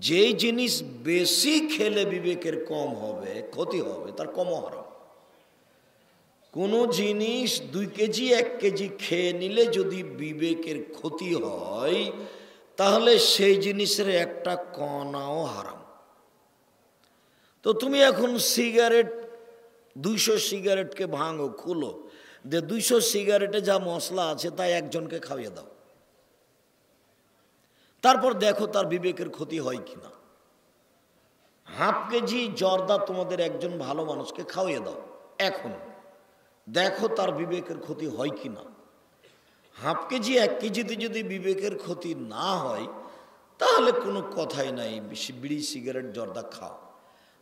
যেই জিনিস বেশি খেলে বিবেকের কম হবে, ক্ষতি হবে, তার কমও হারাম। কোনো জিনিস 2 কেজি 1 কেজি খেয়ে নিলে যদি বিবেকের ক্ষতি হয়, তাহলে সেই জিনিসের একটা কণাও হারাম। তো তুমি এখন সিগারেট 200 সিগারেটকে ভাঙো, খুলো, যে 200 সিগারেটে যা মশলা আছে তাই একজনকে খাইয়ে দাও, তারপর দেখো তার বিবেকের ক্ষতি হয় কিনা। 1/2 কেজি জর্দা তোমাদের একজন ভালো মানুষকে খাওয়িয়ে দাও, এখন দেখো তার বিবেকের ক্ষতি হয় কিনা। 1/2 কেজি 1 কেজিতে যদি বিবেকের ক্ষতি না হয়, তাহলে কোনো কথাই নাই, বিড়ি সিগারেট জর্দা খাও।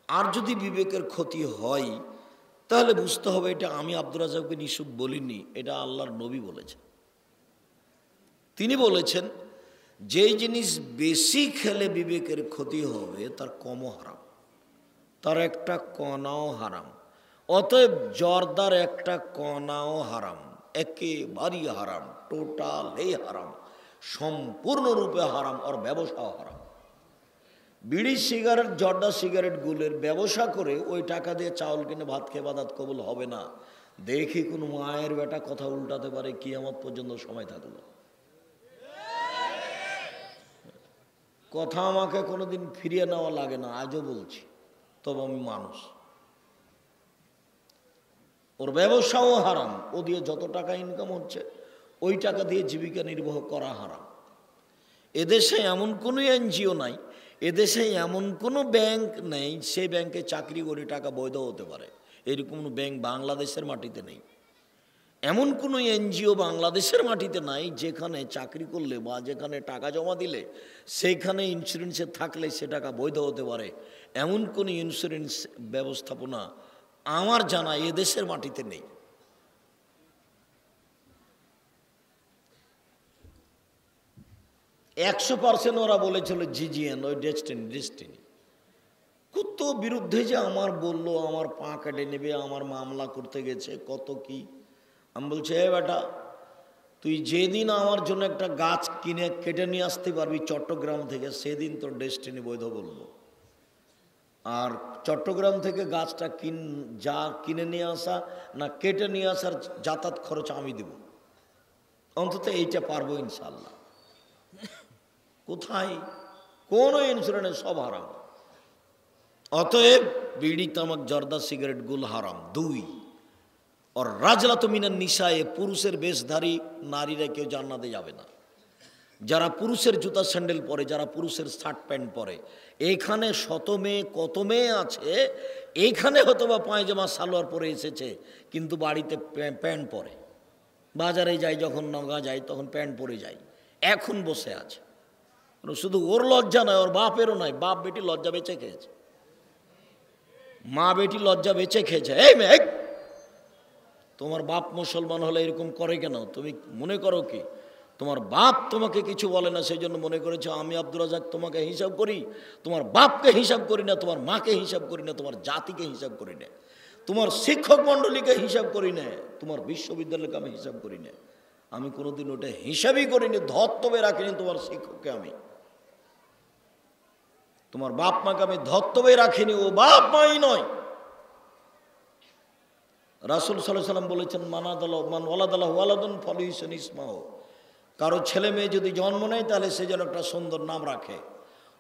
আর যদি বিবেকের ক্ষতি হয়, তাহলে বুঝতে হবে এটা আমি আব্দুর রাজ্জাক বিন ইউসুফ বলিনি, এটা আল্লাহর নবী বলেছেন। তিনি বলেছেন যেই জিনিস বেশি খেলে বিবেকের ক্ষতি হবে তার কমও হারাম, তার একটা কণাও হারাম। অতএব জর্দার একটা কণাও হারাম, একেবারেই হারাম, টোটালি হারাম, সম্পূর্ণরূপে হারাম। ওর ব্যবসাও হারাম। বিড়ি সিগারেট জর্দা সিগারেটগুলোর ব্যবসা করে ওই টাকা দিয়ে চাউল কিনে ভাত খেয়ে বাদাত কবুল হবে না। দেখি কোন মায়ের বেটা কথা উল্টাতে পারে, কিয়ামত পর্যন্ত সময় থাকলো। কথা আমাকে কোনোদিন ফিরিয়ে নেওয়া লাগে না, আজও বলছি, তবে আমি মানুষ। ওর ব্যবসাও হারাম, ও দিয়ে যত টাকা ইনকাম হচ্ছে ওই টাকা দিয়ে জীবিকা নির্বাহ করা হারাম। এদেশে এমন কোনো এনজিও নাই, এদেশে এমন কোনো ব্যাংক নেই সেই ব্যাংকে চাকরি করে টাকা বৈধ হতে পারে, এরকম কোনো ব্যাংক বাংলাদেশের মাটিতে নেই। এমন কোনো এনজিও বাংলাদেশের মাটিতে নাই যেখানে চাকরি করলে বা যেখানে টাকা জমা দিলে সেইখানে ইন্স্যুরেন্সে থাকলে সে টাকা বৈধ হতে পারে, এমন কোনো ইন্স্যুরেন্স ব্যবস্থাপনা আমার জানা এদেশের মাটিতে নেই। একশো 100% ওরা বলেছিল জিজিএন, ওই ডেস্টিনি কত বিরুদ্ধে যে আমার বললো, আমার পা কেটে নেবে, আমার মামলা করতে গেছে, কত কি। আমি বলছি, এ বেটা, তুই যেদিন আমার জন্য একটা গাছ কিনে কেটে নিয়ে আসতে পারবি চট্টগ্রাম থেকে, সেদিন তোর ডেস্টিনি বৈধ বলবো। আর চট্টগ্রাম থেকে গাছটা কিনে নিয়ে আসা না কেটে নিয়ে আসার যাতায়াত খরচ আমি দেব, অন্তত এইটা পারবো ইনশাল্লাহ। কোথায় কোন ইন্স্যুরেন্স, সব হারাম। অতএব বিড়ি তামাক জর্দা সিগারেট গুল হারাম। 2, আর রাজলাত মিনান নিসায়ে, পুরুষের বেশধারী নারীরা কেউ জান্নাতে যাবে না। যারা পুরুষের জুতা স্যান্ডেল পরে, যারা পুরুষের শার্ট প্যান্ট পরে, এইখানে শত মেয়ে কত মেয়ে আছে, এইখানে হয়তো বা পায়জামা সালোয়ার পরে এসেছে কিন্তু বাড়িতে প্যান্ট পরে, বাজারে যাই যখন নগা যায় তখন প্যান্ট পরে যায়, এখন বসে আছে। শুধু ওর লজ্জা নয়, ওর বাপেরও নয়, বাপ বেটি লজ্জা বেঁচে খেয়েছে, মা বেটি লজ্জা বেঁচে খেয়েছে। এই মেয়ে, তোমার বাপ মুসলমান হলে এরকম করে কেন? তুমি মনে করো কি তোমার বাপ তোমাকে কিছু বলে না সেই জন্য মনে করেছো আমি আব্দুর রাজ্জাক তোমাকে হিসাব করি? তোমার বাপকে হিসাব করি না, তোমার মাকে হিসাব করি না, তোমার জাতিকে হিসাব করি না, তোমার শিক্ষক মণ্ডলীকে হিসাব করি না, তোমার বিশ্ববিদ্যালয়কে আমি হিসাব করি না। আমি কোনোদিন ওটা হিসাবই করিনি, ধর্তব্যে রাখিনি তোমার শিক্ষককে, আমি তোমার বাপ মাকে আমি ধর্তব্যে রাখিনি, ও বাপ মাই নয়। রাসূল সাল্লাল্লাহু আলাইহি সাল্লাম বলেছেন, মান ওয়ালাদাল্লাহু ওয়ালাদুন ফালিউহসিন ইসমাহু, কারো ছেলে মেয়ে যদি জন্ম নেয় তাহলে সে যেন একটা সুন্দর নাম রাখে।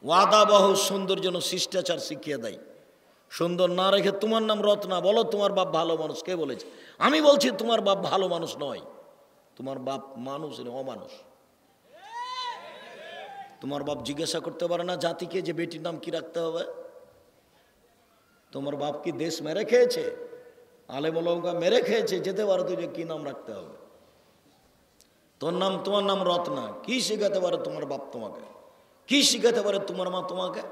ওয়াদাবাহু, সুন্দর যেন শিষ্টাচার শিখিয়ে দেয়। সুন্দর না রেখে তোমার নাম রত্না, বলো তোমার বাপ ভালো মানুষ, কে বলেছে? আমি বলছি তোমার বাপ ভালো মানুষ নয়, তোমার বাপ মানুষ অমানুষ। তোমার বাপ জিজ্ঞাসা করতে পারে না জাতিকে যে বেটির নাম কি রাখতে হবে? তোমার বাপ কি দেশ মেরে খেয়েছে? আলেম ওলামা মেরে খেয়েছে, যেতে পারো তুই যে কি নাম রাখতে হবে। তোমার নাম রত্না, কি শিখাতে পারে তোমার বাপ তোমাকে? কি শিখাতে পারে তোমার মা তোমাকে?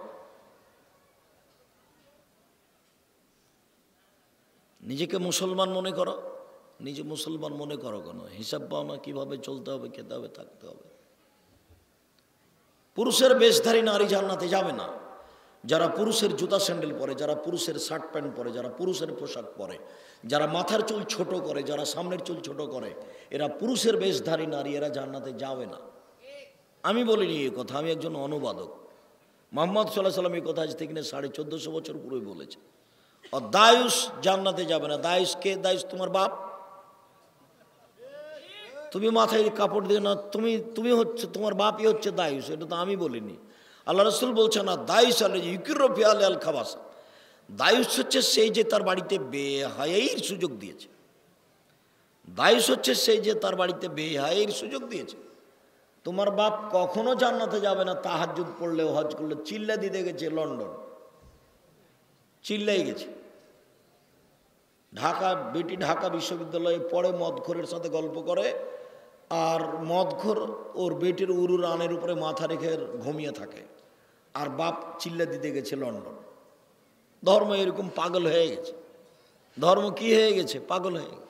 নিজেকে মুসলমান মনে করো, নিজে মুসলমান মনে করো কেন? হিসাব পাও না কিভাবে চলতে হবে, খেতে হবে, থাকতে হবে। পুরুষের বেশধারী নারী জান্নাতে যাবে না। যারা পুরুষের জুতা স্যান্ডেল পরে, যারা পুরুষের শার্ট প্যান্ট পরে, যারা পুরুষের পোশাক পরে, যারা মাথার চুল ছোট করে, যারা সামনের চুল ছোট করে, এরা পুরুষের বেশধারী নারী, এরা জান্নাতে যাবে না। আমি বলিনি এই কথা, আমি একজন অনুবাদক। মোহাম্মদ সাল্লাল্লাহু আলাইহি সাল্লাম এই কথা আজ থেকে 1450 বছর পুরোই বলেছে। আর দায়ুস জান্নাতে যাবে না। দায়ুস কে? দায়ুস তোমার বাপ। তুমি মাথায় কাপড় দিয়ে না, তুমি হচ্ছে, তোমার বাপই হচ্ছে দায়ুস, এটা তো আমি বলিনি। আল্লাহ রসুল বলছে না দায়ুস আল ইউকিরফিয়াল আল খাবাসা, দায়ুস হচ্ছে সেই যে তার বাড়িতে বেহায়াইর সুযোগ দিয়েছে। দায়ুস হচ্ছে সেই যে তার বাড়িতে বেহায়াইর সুযোগ দিয়েছে। তোমার বাপ কখনো জান্নাতে যাবে না তাহাজ্জুদ পড়লেও, হজ করলে। চিল্লা দিতে গেছে লন্ডন, চিল্লাই গেছে। বেটি ঢাকা বিশ্ববিদ্যালয়ে পড়ে, মদখোরের সাথে গল্প করে, আর মদখোর ওর বেটির উরুর রানের উপরে মাথা রেখে ঘুমিয়ে থাকে, আর বাপ চিল্লা দিতে গেছে লন্ডন। ধর্ম এরকম পাগল হয়ে গেছে। ধর্ম কি হয়ে গেছে? পাগল হয়ে গেছে।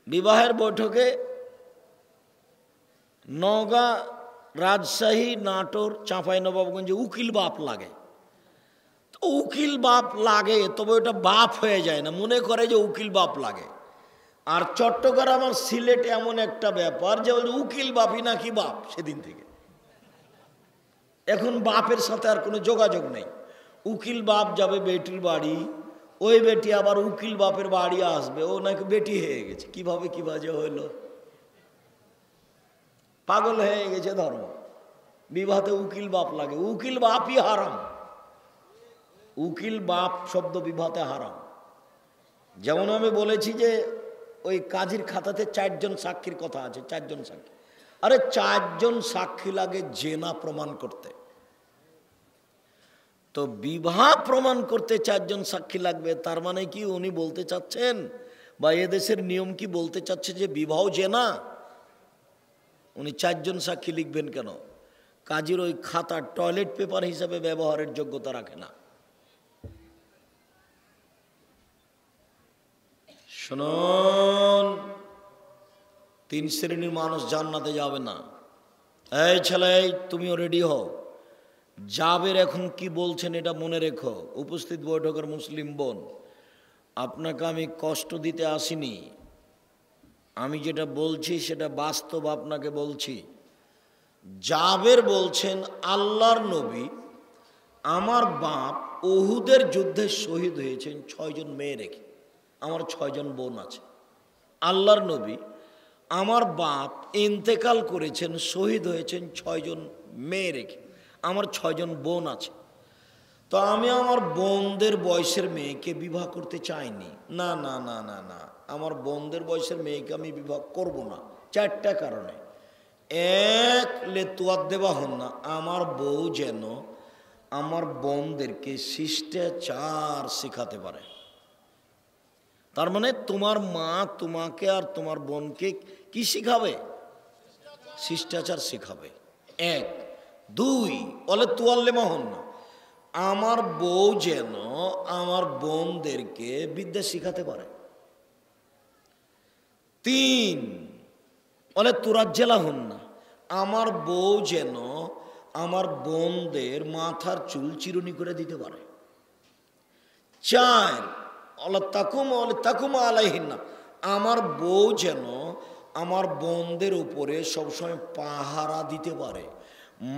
বিবাহের বৈঠকে নওগাঁ, রাজশাহী, নাটোর, চাঁপাইনবাবগঞ্জে উকিল বাপ লাগে। তো উকিল বাপ লাগে, তবে ওটা বাপ হয়ে যায় না, মনে করে যে উকিল বাপ লাগে। আর চট্টগ্রাম আর সিলেট এমন একটা ব্যাপার যে উকিল বাপই নাকি বাপ সেদিন থেকে। এখন বাপের সাথে আর কোনো যোগাযোগ নেই। উকিল বাপ যাবে বেটির বাড়ি, ওই বেটি আবার উকিল বাপের বাড়ি আসবে, ও নাকি বেটি হয়ে গেছে। কিভাবে কি বাজে হইল! পাগল হয়ে গেছে ধর্ম। বিবাহতে উকিল বাপ লাগে, উকিল বাপই হারাম। উকিল বাপ শব্দ বিবাহতে হারাম। যেমন আমি বলেছি যে ওই কাজীর খাতাতে 4 জন সাক্ষীর কথা আছে, 4 জন সাক্ষী। আরে 4 জন সাক্ষী লাগে জেনা প্রমাণ করতে, তো বিবাহ প্রমাণ করতে 4 জন সাক্ষী লাগবে। তার মানে কি উনি বলতে চাচ্ছেন, বা এদেশের নিয়ম কি বলতে চাচ্ছে যে বিবাহ জেনা? উনি 4 জন সাক্ষী লিখবেন কেন? কাজীর ওই খাতা টয়লেট পেপার হিসাবে ব্যবহারের যোগ্যতা রাখে না। শুনুন, 3 শ্রেণীর মানুষ জান্নাতে যাবে না। এই ছেলে, তুমিও রেডি হও। জাবের এখন কি বলছেন এটা মনে রেখো। উপস্থিত বৈঠকের মুসলিম বোন, আপনাকে আমি কষ্ট দিতে আসিনি। আমি যেটা বলছি সেটা বাস্তব আপনাকে বলছি। জাবের বলছেন, আল্লাহর নবী, আমার বাপ উহুদের যুদ্ধে শহীদ হয়েছেন 6 জন মেয়ে রেখে, আমার 6 জন বোন আছে। আল্লাহর নবী, আমার বাপ ইন্তেকাল করেছেন, শহীদ হয়েছেন 6 জন মেয়ে রেখে, আমার 6 জন বোন আছে। তো আমি আমার বোনদের বয়সের মেয়েকে বিবাহ করতে চাইনি। না না না না না, আমার বোনদের বয়সের মেয়েকে আমি বিবাহ করব না। 4টা কারণে। 1, লেতুয়ার দেওয়া হন না, আমার বউ যেন আমার বোনদেরকে শিষ্টাচার শেখাতে পারে। তার মানে তোমার মা তোমাকে আর তোমার বোনকে কি শিখাবে? শিষ্টাচার শিখাবে। 1। 2, বলে তুয়াল্লেমা হন না, আমার বউ যেন আমার বোনদেরকে বিদ্যা শিখাতে পারে। 3, বলে তুরাজ্জেলা হন না, আমার বউ যেন আমার বোনদের মাথার চুল চিরুনি করে দিতে পারে। 4, তাকুমা আলাইহিন না, আমার বউ যেন আমার বোনদের উপরে সবসময় পাহারা দিতে পারে।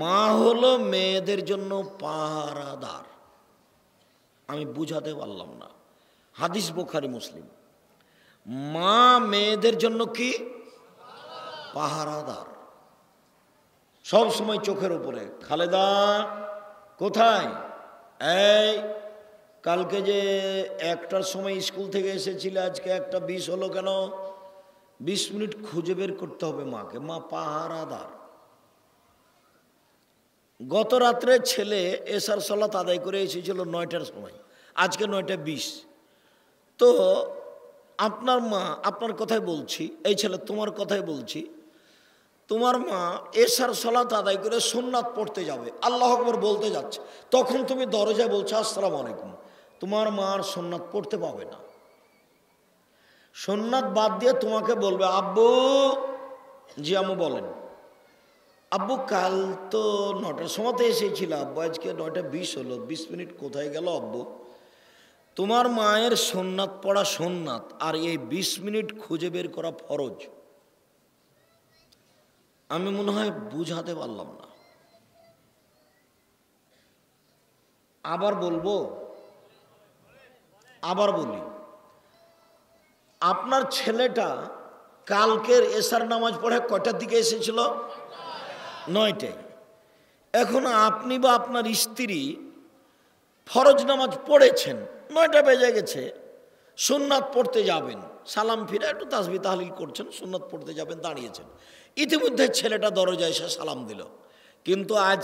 মা হলো মেয়েদের জন্য পাহারাদার। আমি বুঝাতে পারলাম না, হাদিস বুখারী মুসলিম। মা মেয়েদের জন্য কি? পাহারাদার, সব সময় চোখের উপরে। খালেদা কোথায়? এই কালকে যে 1টার সময় স্কুল থেকে এসেছিলে, আজকে 1:20 হলো কেন? 20 মিনিট খুঁজে বের করতে হবে মাকে। মা পাহারাদার। গত রাত্রে ছেলে এশার সালাত আদায় করে এসেছিল 9টার সময়, আজকে 9:20। তো আপনার মা, আপনার কথাই বলছি, এই ছেলে তোমার কথাই বলছি, তোমার মা এশার সালাত আদায় করে সুন্নাত পড়তে যাবে, আল্লাহু আকবার বলতে যাচ্ছে, তখন তুমি দরজায় বলছো আসসালামু আলাইকুম। তোমার মা আর সুন্নাত পড়তে পাবে না। সুন্নাত বাদ দিয়ে তোমাকে বলবে আব্বু। জি আম্মু বলেন। আব্বু কাল তো 9টার সময়তে এসেছিল আব্বু, আজকে 9:20 হলো, 20 মিনিট কোথায় গেল আব্বু? তোমার মায়ের সুন্নাত পড়া সুন্নাত, আর এই 20 মিনিট খুঁজে বের করা ফরজ। আমি মনে হয় বুঝাতে পারলাম না, আবার বলবো, আবার বলি। আপনার ছেলেটা কালকের এশার নামাজ পড়ে কয়টার দিকে এসেছিল? 9টায়। এখন আপনি বা আপনার স্ত্রী ফরজ নামাজ পড়েছেন, 9টা বেজে গেছে, সুন্নাত পড়তে যাবেন, সালাম ফিরে একটু তাসবিহ তাহলিল করছেন, সুন্নাত পড়তে যাবেন, দাঁড়িয়েছেন। ইতিমধ্যে ছেলেটা দরজায় এসে সালাম দিল, কিন্তু আজকে